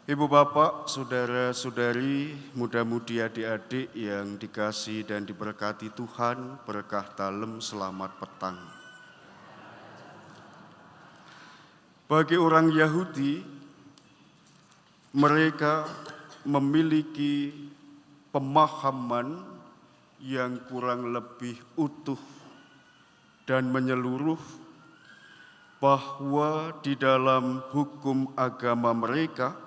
Ibu bapak, saudara-saudari, muda-mudi adik-adik yang dikasihi dan diberkati Tuhan, berkah dalem selamat petang. Bagi orang Yahudi, mereka memiliki pemahaman yang kurang lebih utuh dan menyeluruh bahwa di dalam hukum agama mereka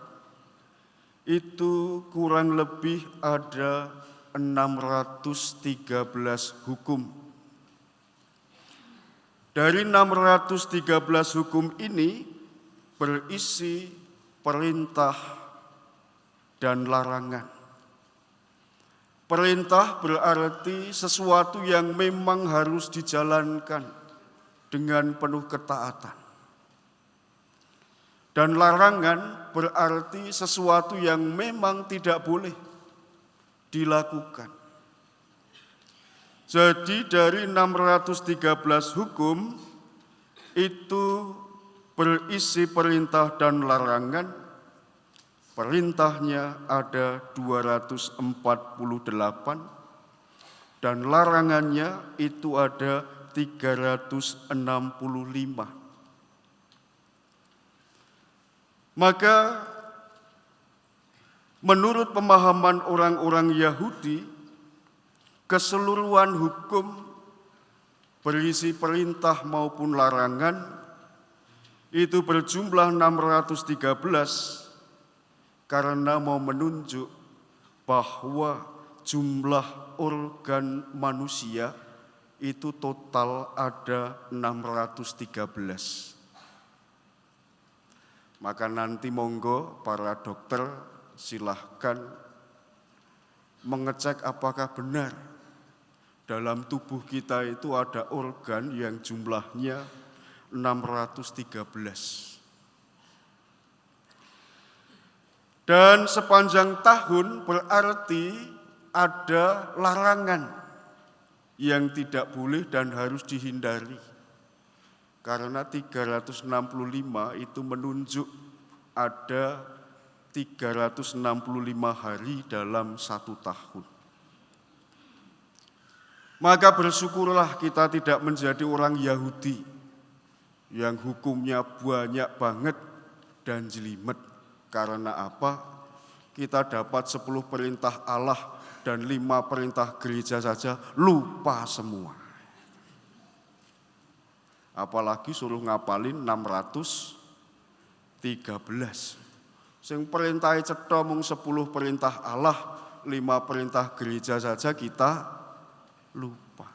itu kurang lebih ada 613 hukum. Dari 613 hukum ini berisi perintah dan larangan. Perintah berarti sesuatu yang memang harus dijalankan dengan penuh ketaatan. Dan larangan berarti sesuatu yang memang tidak boleh dilakukan. Jadi dari 613 hukum itu berisi perintah dan larangan. Perintahnya ada 248 dan larangannya itu ada 365. Maka menurut pemahaman orang-orang Yahudi, keseluruhan hukum berisi perintah maupun larangan itu berjumlah 613 karena mau menunjuk bahwa jumlah organ manusia itu total ada 613. Maka nanti monggo para dokter silahkan mengecek apakah benar dalam tubuh kita itu ada organ yang jumlahnya 613. Dan sepanjang tahun berarti ada larangan yang tidak boleh dan harus dihindari. Karena 365 itu menunjuk ada 365 hari dalam satu tahun. Maka bersyukurlah kita tidak menjadi orang Yahudi yang hukumnya banyak banget dan jelimet. Karena apa? Kita dapat 10 perintah Allah dan 5 perintah gereja saja lupa semua. Apalagi suruh ngapalin 613. Sing perintahe cetha mung 10 perintah Allah, 5 perintah gereja saja kita lupa.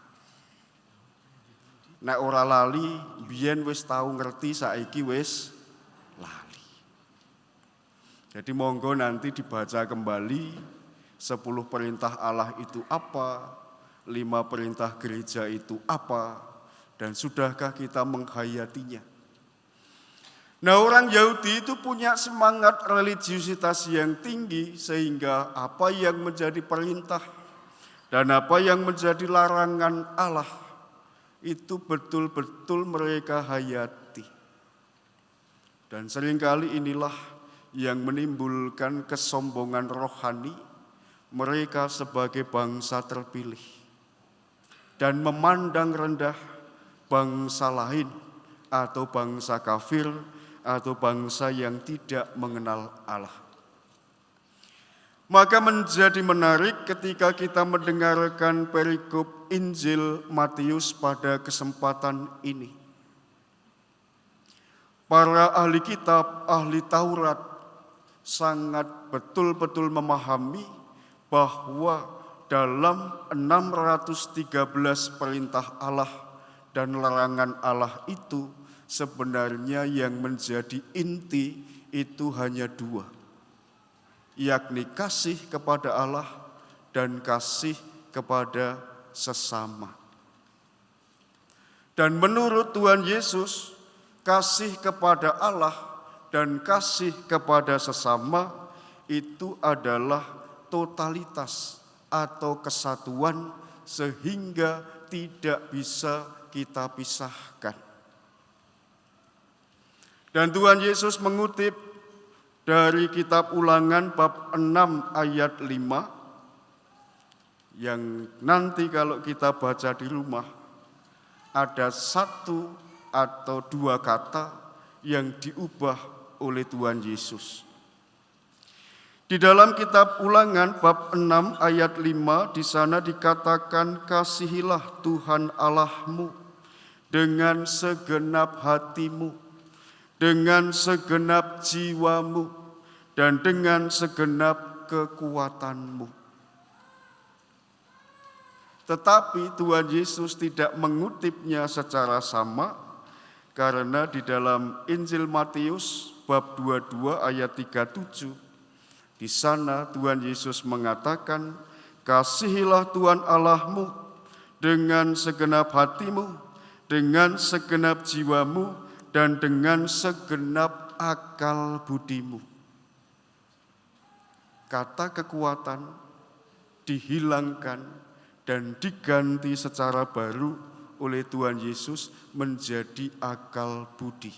Nek ora lali, biyen wis tau ngerti, saiki wis lali. Jadi monggo nanti dibaca kembali 10 perintah Allah itu apa, 5 perintah gereja itu apa, dan sudahkah kita menghayatinya? Nah, orang Yahudi itu punya semangat religiusitas yang tinggi sehingga apa yang menjadi perintah dan apa yang menjadi larangan Allah itu betul-betul mereka hayati. Dan seringkali inilah yang menimbulkan kesombongan rohani mereka sebagai bangsa terpilih dan memandang rendah bangsa lain atau bangsa kafir atau bangsa yang tidak mengenal Allah. Maka menjadi menarik ketika kita mendengarkan perikop Injil Matius pada kesempatan ini. Para ahli kitab, ahli Taurat sangat betul-betul memahami bahwa dalam 613 perintah Allah dan larangan Allah itu sebenarnya yang menjadi inti itu hanya 2, yakni kasih kepada Allah dan kasih kepada sesama. Dan menurut Tuhan Yesus, kasih kepada Allah dan kasih kepada sesama itu adalah totalitas atau kesatuan sehingga tidak bisa kita pisahkan. Dan Tuhan Yesus mengutip dari kitab Ulangan bab 6 ayat 5, yang nanti kalau kita baca di rumah, ada satu atau dua kata yang diubah oleh Tuhan Yesus. Di dalam kitab Ulangan bab 6 ayat 5, di sana dikatakan, kasihilah Tuhan Allahmu dengan segenap hatimu, dengan segenap jiwamu, dan dengan segenap kekuatanmu. Tetapi Tuhan Yesus tidak mengutipnya secara sama, karena di dalam Injil Matius bab 22 ayat 37, di sana Tuhan Yesus mengatakan, kasihilah Tuhan Allahmu dengan segenap hatimu, dengan segenap jiwamu, dan dengan segenap akal budimu. Kata kekuatan dihilangkan dan diganti secara baru oleh Tuhan Yesus menjadi akal budi.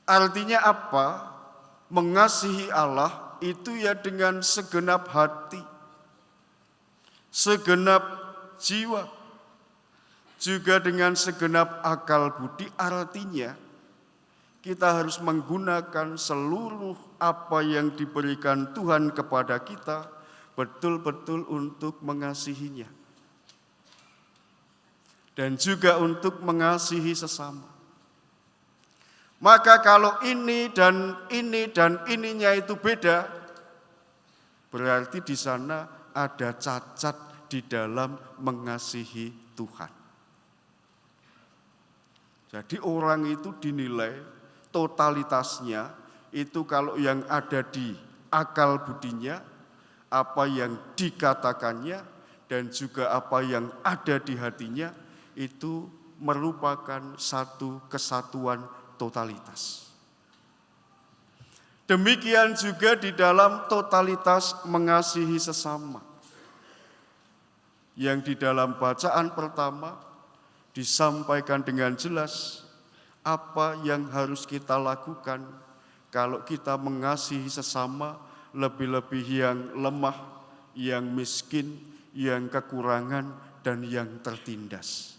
Artinya apa? Mengasihi Allah itu ya dengan segenap hati, segenap jiwa, juga dengan segenap akal budi. Artinya kita harus menggunakan seluruh apa yang diberikan Tuhan kepada kita betul-betul untuk mengasihinya. Dan juga untuk mengasihi sesama. Maka kalau ini dan ininya itu beda, berarti di sana ada cacat di dalam mengasihi Tuhan. Jadi orang itu dinilai totalitasnya itu kalau yang ada di akal budinya, apa yang dikatakannya, dan juga apa yang ada di hatinya, itu merupakan satu kesatuan totalitas. Demikian juga di dalam totalitas mengasihi sesama. Yang di dalam bacaan pertama disampaikan dengan jelas apa yang harus kita lakukan kalau kita mengasihi sesama, lebih-lebih yang lemah, yang miskin, yang kekurangan, dan yang tertindas.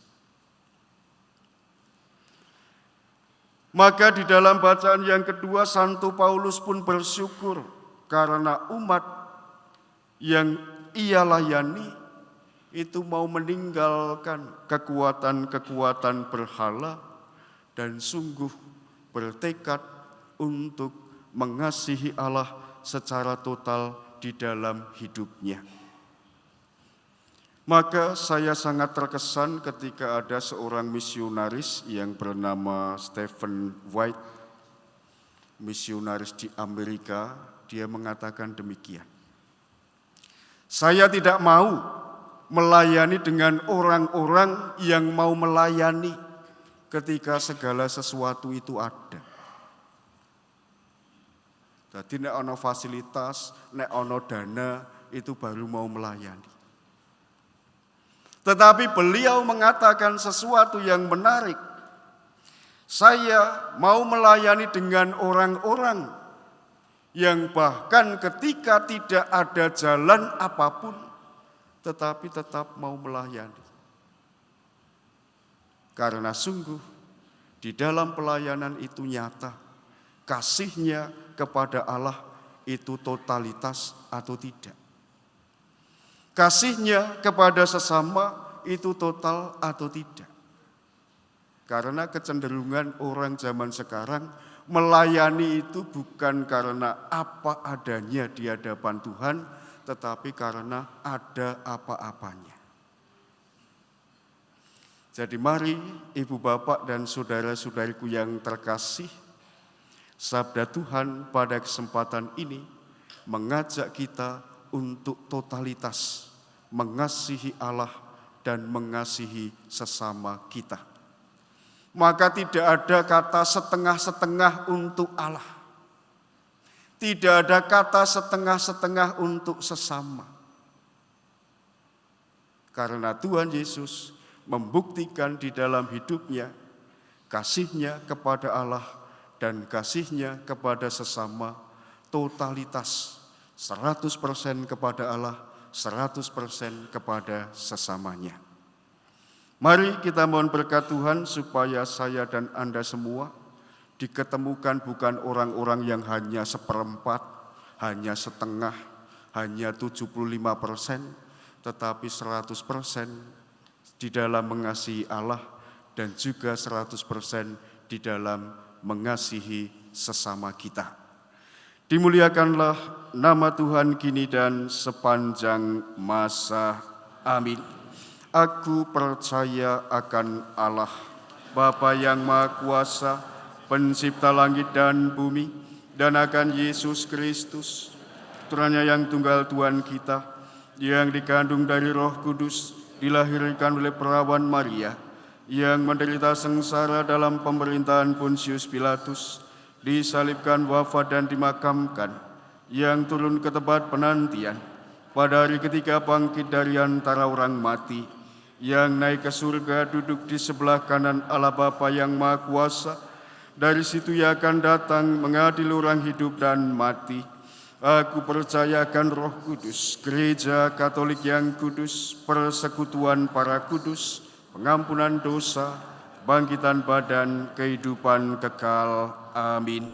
Maka di dalam bacaan yang kedua, Santo Paulus pun bersyukur karena umat yang ia layani itu mau meninggalkan kekuatan-kekuatan berhala dan sungguh bertekad untuk mengasihi Allah secara total di dalam hidupnya. Maka saya sangat terkesan ketika ada seorang misionaris yang bernama Stephen White, misionaris di Amerika. Dia mengatakan demikian, saya tidak mau melayani dengan orang-orang yang mau melayani ketika segala sesuatu itu ada. Jadi nek ono fasilitas, nek ono dana, itu baru mau melayani. Tetapi beliau mengatakan sesuatu yang menarik. Saya mau melayani dengan orang-orang yang bahkan ketika tidak ada jalan apapun, tetapi tetap mau melayani. Karena sungguh di dalam pelayanan itu nyata kasihnya kepada Allah itu totalitas atau tidak. Kasihnya kepada sesama itu total atau tidak. Karena kecenderungan orang zaman sekarang melayani itu bukan karena apa adanya di hadapan Tuhan, tetapi karena ada apa-apanya. Jadi mari ibu bapak dan saudara-saudariku yang terkasih, sabda Tuhan pada kesempatan ini mengajak kita untuk totalitas mengasihi Allah dan mengasihi sesama kita. Maka tidak ada kata setengah-setengah untuk Allah. Tidak ada kata setengah-setengah untuk sesama. Karena Tuhan Yesus membuktikan di dalam hidupnya kasihnya kepada Allah dan kasih-Nya kepada sesama, totalitas 100% kepada Allah, 100% kepada sesamanya. Mari kita mohon berkat Tuhan supaya saya dan Anda semua diketemukan bukan orang-orang yang hanya seperempat, hanya setengah, hanya 75%, tetapi 100% di dalam mengasihi Allah dan juga 100% di dalam mengasihi sesama kita. Dimuliakanlah nama Tuhan kini dan sepanjang masa. Amin. Aku percaya akan Allah, Bapa yang Maha Kuasa, Pencipta langit dan bumi, dan akan Yesus Kristus, putranya yang tunggal Tuhan kita, yang dikandung dari Roh Kudus, dilahirkan oleh perawan Maria, yang menderita sengsara dalam pemerintahan Pontius Pilatus, disalibkan, wafat dan dimakamkan, yang turun ke tempat penantian, pada hari ketiga bangkit dari antara orang mati, yang naik ke surga duduk di sebelah kanan Allah Bapa yang Maha Kuasa. Dari situ Ia akan datang mengadili orang hidup dan mati. Aku percaya akan Roh Kudus, Gereja Katolik yang kudus, persekutuan para kudus, pengampunan dosa, bangkitan badan, kehidupan kekal. Amin.